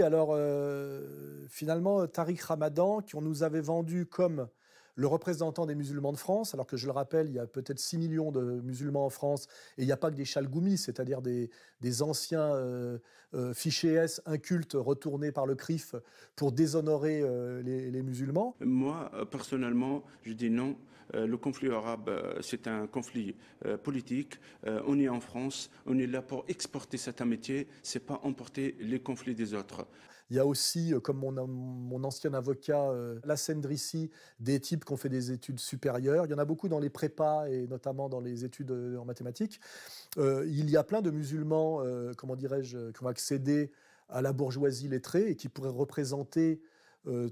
alors finalement, Tariq Ramadan, qu'on nous avait vendu comme le représentant des musulmans de France, alors que je le rappelle, il y a peut-être 6 millions de musulmans en France, et il n'y a pas que des chalgoumis, c'est-à-dire des anciens fichés S incultes retournés par le CRIF pour déshonorer les musulmans. Moi, personnellement, je dis non. Le conflit arabe, c'est un conflit politique. On est en France, on est là pour exporter cet amitié, c'est pas emporter les conflits des autres. Il y a aussi, comme mon ancien avocat, Lassène Drissi, des types qui ont fait des études supérieures. Il y en a beaucoup dans les prépas et notamment dans les études en mathématiques. Il y a plein de musulmans, comment dirais-je, qui ont accédé à la bourgeoisie lettrée et qui pourraient représenter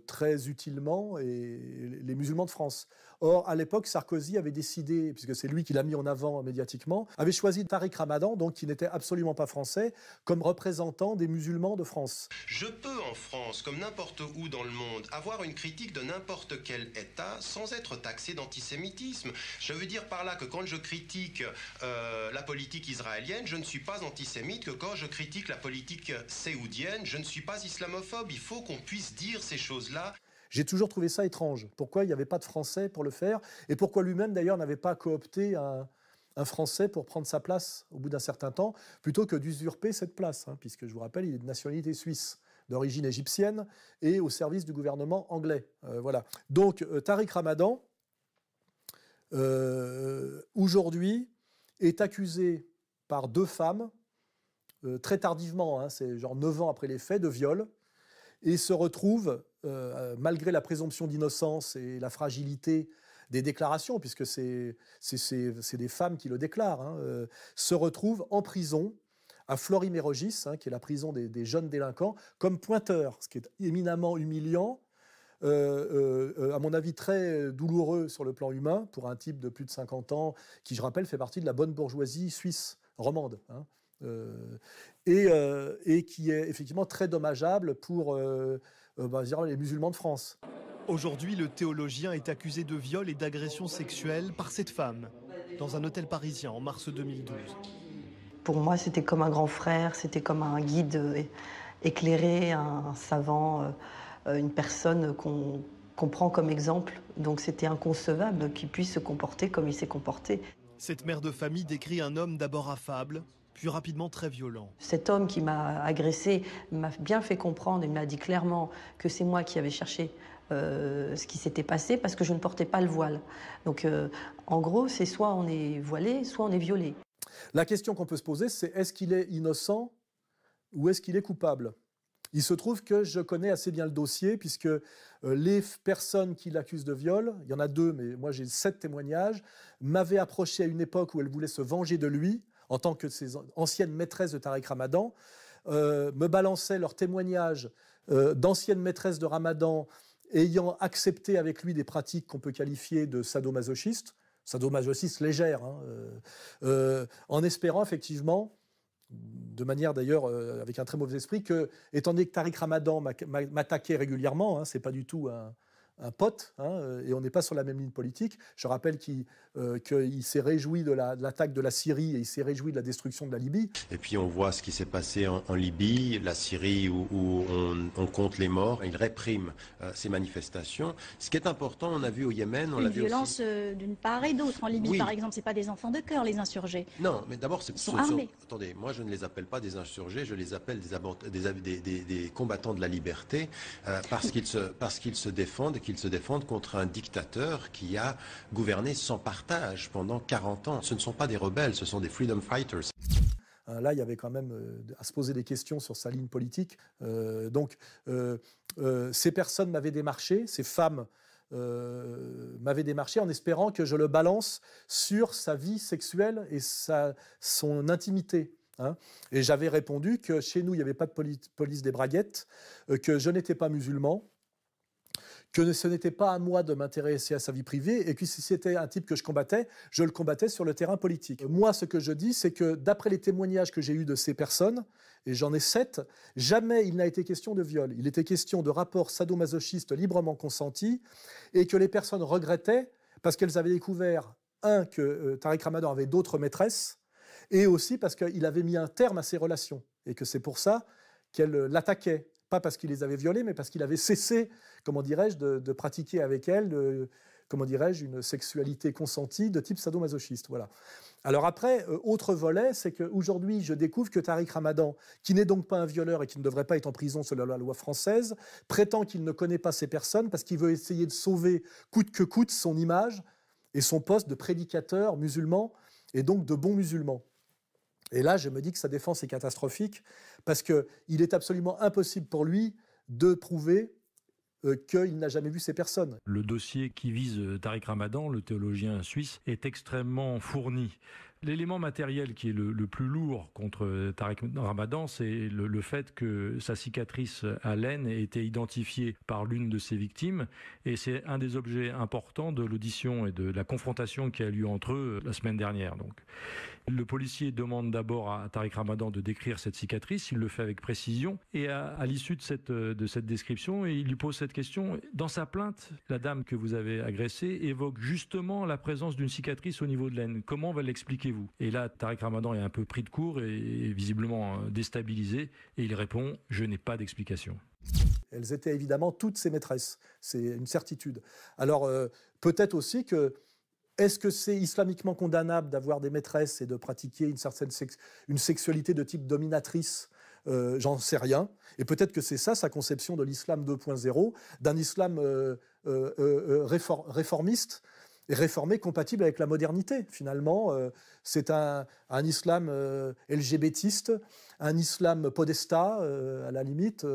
très utilement les musulmans de France. Or, à l'époque, Sarkozy avait décidé, puisque c'est lui qui l'a mis en avant médiatiquement, avait choisi Tariq Ramadan, donc qui n'était absolument pas français, comme représentant des musulmans de France. Je peux en France, comme n'importe où dans le monde, avoir une critique de n'importe quel État sans être taxé d'antisémitisme. Je veux dire par là que quand je critique la politique israélienne, je ne suis pas antisémite, que quand je critique la politique séoudienne, je ne suis pas islamophobe. Il faut qu'on puisse dire ces choses-là. J'ai toujours trouvé ça étrange. Pourquoi il n'y avait pas de Français pour le faire? Et pourquoi lui-même, d'ailleurs, n'avait pas coopté un Français pour prendre sa place au bout d'un certain temps, plutôt que d'usurper cette place, hein, puisque je vous rappelle, il est de nationalité suisse, d'origine égyptienne, et au service du gouvernement anglais. Voilà. Donc, Tariq Ramadan, aujourd'hui, est accusé par 2 femmes, très tardivement, hein, c'est genre 9 ans après les faits, de viol, et se retrouve, malgré la présomption d'innocence et la fragilité des déclarations, puisque c'est des femmes qui le déclarent, hein, se retrouve en prison à Fleury-Mérogis, hein, qui est la prison des jeunes délinquants, comme pointeur, ce qui est éminemment humiliant, à mon avis très douloureux sur le plan humain, pour un type de plus de 50 ans, qui, je rappelle, fait partie de la bonne bourgeoisie suisse romande, hein. Et qui est effectivement très dommageable pour les musulmans de France. Aujourd'hui, le théologien est accusé de viol et d'agression sexuelle par cette femme, dans un hôtel parisien en mars 2012. Pour moi, c'était comme un grand frère, c'était comme un guide éclairé, un savant, une personne qu'on prend comme exemple. Donc c'était inconcevable qu'il puisse se comporter comme il s'est comporté. Cette mère de famille décrit un homme d'abord affable, puis rapidement très violent. Cet homme qui m'a agressé m'a bien fait comprendre, il m'a dit clairement que c'est moi qui avais cherché ce qui s'était passé parce que je ne portais pas le voile. Donc en gros, c'est soit on est voilé, soit on est violé. La question qu'on peut se poser, c'est est-ce qu'il est innocent ou est-ce qu'il est coupable? Il se trouve que je connais assez bien le dossier, puisque les personnes qui l'accusent de viol, il y en a 2, mais moi j'ai 7 témoignages, m'avaient approché à une époque où elles voulaient se venger de lui, en tant que ces anciennes maîtresses de Tariq Ramadan, me balançaient leurs témoignages d'anciennes maîtresses de Ramadan ayant accepté avec lui des pratiques qu'on peut qualifier de sadomasochistes légères, hein, en espérant effectivement, de manière d'ailleurs avec un très mauvais esprit, que, étant donné que Tariq Ramadan m'attaquait régulièrement, hein, c'est pas du tout un pote, hein, et on n'est pas sur la même ligne politique. Je rappelle qu'il s'est réjoui de l'attaque de la Syrie et il s'est réjoui de la destruction de la Libye. Et puis on voit ce qui s'est passé en Libye, la Syrie où on compte les morts. Il réprime ces manifestations. Ce qui est important, on a vu au Yémen... Une violence d'une part et d'autre. En Libye, oui. Par exemple, ce n'est pas des enfants de cœur, les insurgés. Non, mais d'abord, ils sont armés. Attendez, moi je ne les appelle pas des insurgés, je les appelle des combattants de la liberté, parce qu'ils se défendent, contre un dictateur qui a gouverné sans partage pendant 40 ans. Ce ne sont pas des rebelles, ce sont des freedom fighters. Là, il y avait quand même à se poser des questions sur sa ligne politique. Ces personnes m'avaient démarché, ces femmes m'avaient démarché en espérant que je le balance sur sa vie sexuelle et son intimité. Hein. Et j'avais répondu que chez nous, il n'y avait pas de police des braguettes, que je n'étais pas musulman, que ce n'était pas à moi de m'intéresser à sa vie privée, et que si c'était un type que je le combattais sur le terrain politique. Moi, ce que je dis, c'est que d'après les témoignages que j'ai eus de ces personnes, et j'en ai 7, jamais il n'a été question de viol. Il était question de rapports sadomasochistes librement consentis, et que les personnes regrettaient, parce qu'elles avaient découvert, que Tariq Ramadan avait d'autres maîtresses, et aussi parce qu'il avait mis un terme à ses relations, et que c'est pour ça qu'elles l'attaquaient. pas parce qu'il les avait violées, mais parce qu'il avait cessé, comment dirais-je, de pratiquer avec elles, comment dirais-je, une sexualité consentie de type sadomasochiste. Voilà. Alors après, autre volet, c'est qu'aujourd'hui, je découvre que Tariq Ramadan, qui n'est donc pas un violeur et qui ne devrait pas être en prison selon la loi française, prétend qu'il ne connaît pas ces personnes parce qu'il veut essayer de sauver coûte que coûte son image et son poste de prédicateur musulman et donc de bon musulman. Et là, je me dis que sa défense est catastrophique parce qu'il est absolument impossible pour lui de prouver qu'il n'a jamais vu ces personnes. Le dossier qui vise Tariq Ramadan, le théologien suisse, est extrêmement fourni. L'élément matériel qui est le plus lourd contre Tariq Ramadan, c'est le fait que sa cicatrice à l'aine ait été identifiée par l'une de ses victimes. Et c'est un des objets importants de l'audition et de la confrontation qui a lieu entre eux la semaine dernière. Donc, le policier demande d'abord à Tariq Ramadan de décrire cette cicatrice. Il le fait avec précision. Et à l'issue de cette description, il lui pose cette question. Dans sa plainte, la dame que vous avez agressée évoque justement la présence d'une cicatrice au niveau de l'aine. Comment va l'expliquer-vous ? Et là, Tariq Ramadan est un peu pris de court et visiblement déstabilisé. Et il répond « Je n'ai pas d'explication ». Elles étaient évidemment toutes ses maîtresses. C'est une certitude. Alors, peut-être aussi que est-ce que c'est islamiquement condamnable d'avoir des maîtresses et de pratiquer une sexualité de type dominatrice ? J'en sais rien. Et peut-être que c'est ça sa conception de l'islam 2.0, d'un islam réformiste et réformé compatible avec la modernité. Finalement, c'est un islam LGBTiste, un islam Podesta, à la limite,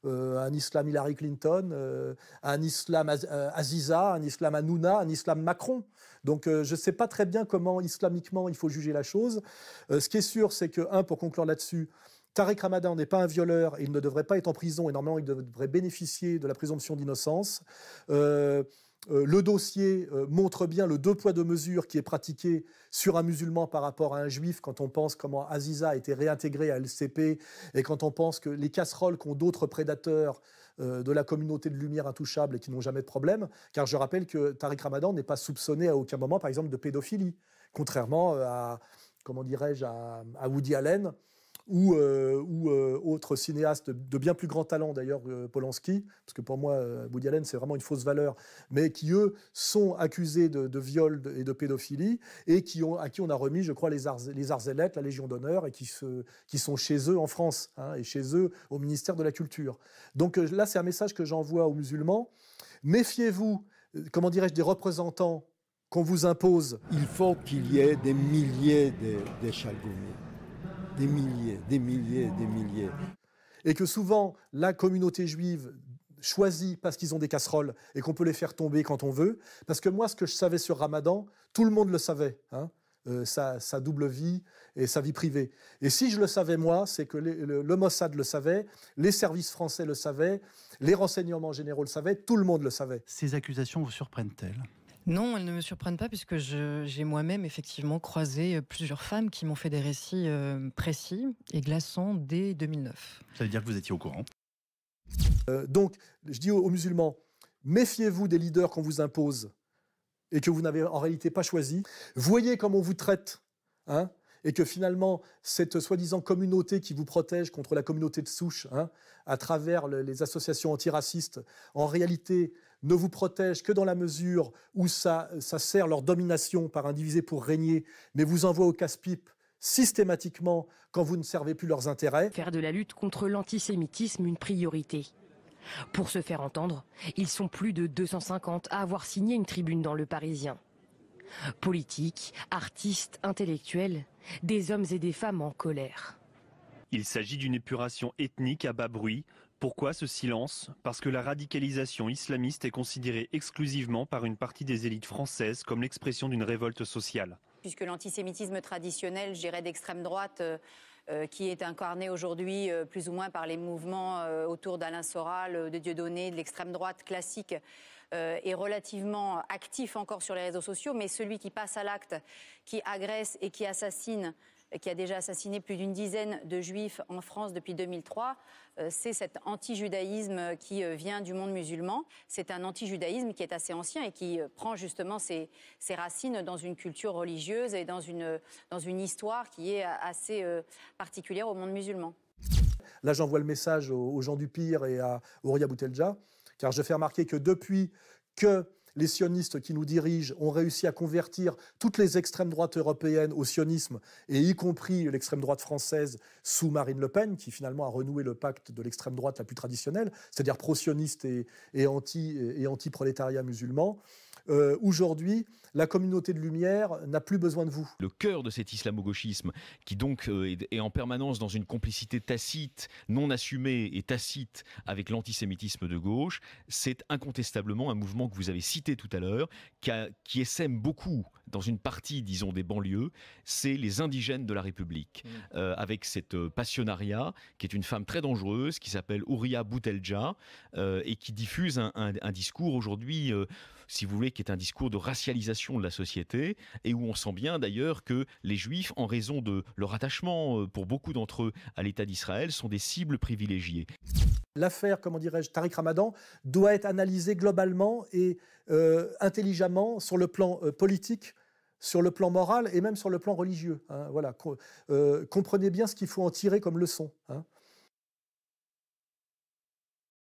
un islam Hillary Clinton, un islam Aziza, un islam Hanouna, un islam Macron. Donc je ne sais pas très bien comment islamiquement il faut juger la chose. Ce qui est sûr, c'est que, pour conclure là-dessus, Tariq Ramadan n'est pas un violeur et il ne devrait pas être en prison et normalement il devrait bénéficier de la présomption d'innocence. Le dossier montre bien le deux poids deux mesures qui est pratiqué sur un musulman par rapport à un juif quand on pense comment Aziza a été réintégrée à LCP et quand on pense que les casseroles qu'ont d'autres prédateurs de la communauté de lumière intouchable et qui n'ont jamais de problème, car je rappelle que Tariq Ramadan n'est pas soupçonné à aucun moment, par exemple, de pédophilie, contrairement à, comment dirais-je, à Woody Allen, ou autres cinéastes de bien plus grand talent d'ailleurs, Polanski, parce que pour moi, Woody Allen, c'est vraiment une fausse valeur, mais qui, eux, sont accusés de viol et de pédophilie, et à qui on a remis, je crois, les Arzellettes, la Légion d'honneur, et qui sont chez eux en France, et chez eux au ministère de la Culture. Donc là, c'est un message que j'envoie aux musulmans. Méfiez-vous, comment dirais-je, des représentants qu'on vous impose. Il faut qu'il y ait des milliers de Chalgoumi. Des milliers, des milliers, des milliers. Et que souvent, la communauté juive choisit parce qu'ils ont des casseroles et qu'on peut les faire tomber quand on veut. Parce que moi, ce que je savais sur Ramadan, tout le monde le savait, sa double vie et sa vie privée. Et si je le savais moi, c'est que le Mossad le savait, les services français le savaient, les renseignements généraux le savaient, tout le monde le savait. Ces accusations vous surprennent-elles ? Non, elles ne me surprennent pas puisque j'ai moi-même effectivement croisé plusieurs femmes qui m'ont fait des récits précis et glaçants dès 2009. Ça veut dire que vous étiez au courant ? Donc, je dis aux musulmans, méfiez-vous des leaders qu'on vous impose et que vous n'avez en réalité pas choisi. Voyez comment on vous traite, et que finalement, cette soi-disant communauté qui vous protège contre la communauté de souche, à travers les associations antiracistes, en réalité ne vous protège que dans la mesure où ça sert leur domination par un divisé pour régner, mais vous envoie au casse-pipe systématiquement quand vous ne servez plus leurs intérêts. Faire de la lutte contre l'antisémitisme une priorité. Pour se faire entendre, ils sont plus de 250 à avoir signé une tribune dans Le Parisien. Politiques, artistes, intellectuels, des hommes et des femmes en colère. Il s'agit d'une épuration ethnique à bas bruit. Pourquoi ce silence ? Parce que la radicalisation islamiste est considérée exclusivement par une partie des élites françaises comme l'expression d'une révolte sociale. Puisque l'antisémitisme traditionnel, je dirais d'extrême droite, qui est incarné aujourd'hui plus ou moins par les mouvements autour d'Alain Soral, de Dieudonné, de l'extrême droite classique, est relativement actif encore sur les réseaux sociaux, mais celui qui passe à l'acte, qui agresse et qui assassine, qui a déjà assassiné plus d'une dizaine de juifs en France depuis 2003, c'est cet anti-judaïsme qui vient du monde musulman. C'est un anti-judaïsme qui est assez ancien et qui prend justement ses racines dans une culture religieuse et dans une histoire qui est assez particulière au monde musulman. Là, j'envoie le message aux gens du Pire et à Ouria Boutelja, car je fais remarquer que depuis que les sionistes qui nous dirigent ont réussi à convertir toutes les extrêmes droites européennes au sionisme, et y compris l'extrême droite française sous Marine Le Pen, qui finalement a renoué le pacte de l'extrême droite la plus traditionnelle, c'est-à-dire pro-sioniste et anti-prolétariat musulman. Aujourd'hui, la communauté de lumière n'a plus besoin de vous. Le cœur de cet islamo-gauchisme, qui donc est en permanence dans une complicité tacite, non assumée et tacite avec l'antisémitisme de gauche, c'est incontestablement un mouvement que vous avez cité tout à l'heure, qui essaime beaucoup dans une partie, disons, des banlieues, c'est les indigènes de la République. Avec cette passionnariat, qui est une femme très dangereuse, qui s'appelle Ouria Boutelja, et qui diffuse un discours aujourd'hui, si vous voulez, qui est un discours de racialisation de la société, et où on sent bien d'ailleurs que les Juifs, en raison de leur attachement, pour beaucoup d'entre eux, à l'État d'Israël, sont des cibles privilégiées. L'affaire, comment dirais-je, Tariq Ramadan doit être analysée globalement et intelligemment sur le plan politique, sur le plan moral et même sur le plan religieux. Hein, voilà. Comprenez bien ce qu'il faut en tirer comme leçon. Hein.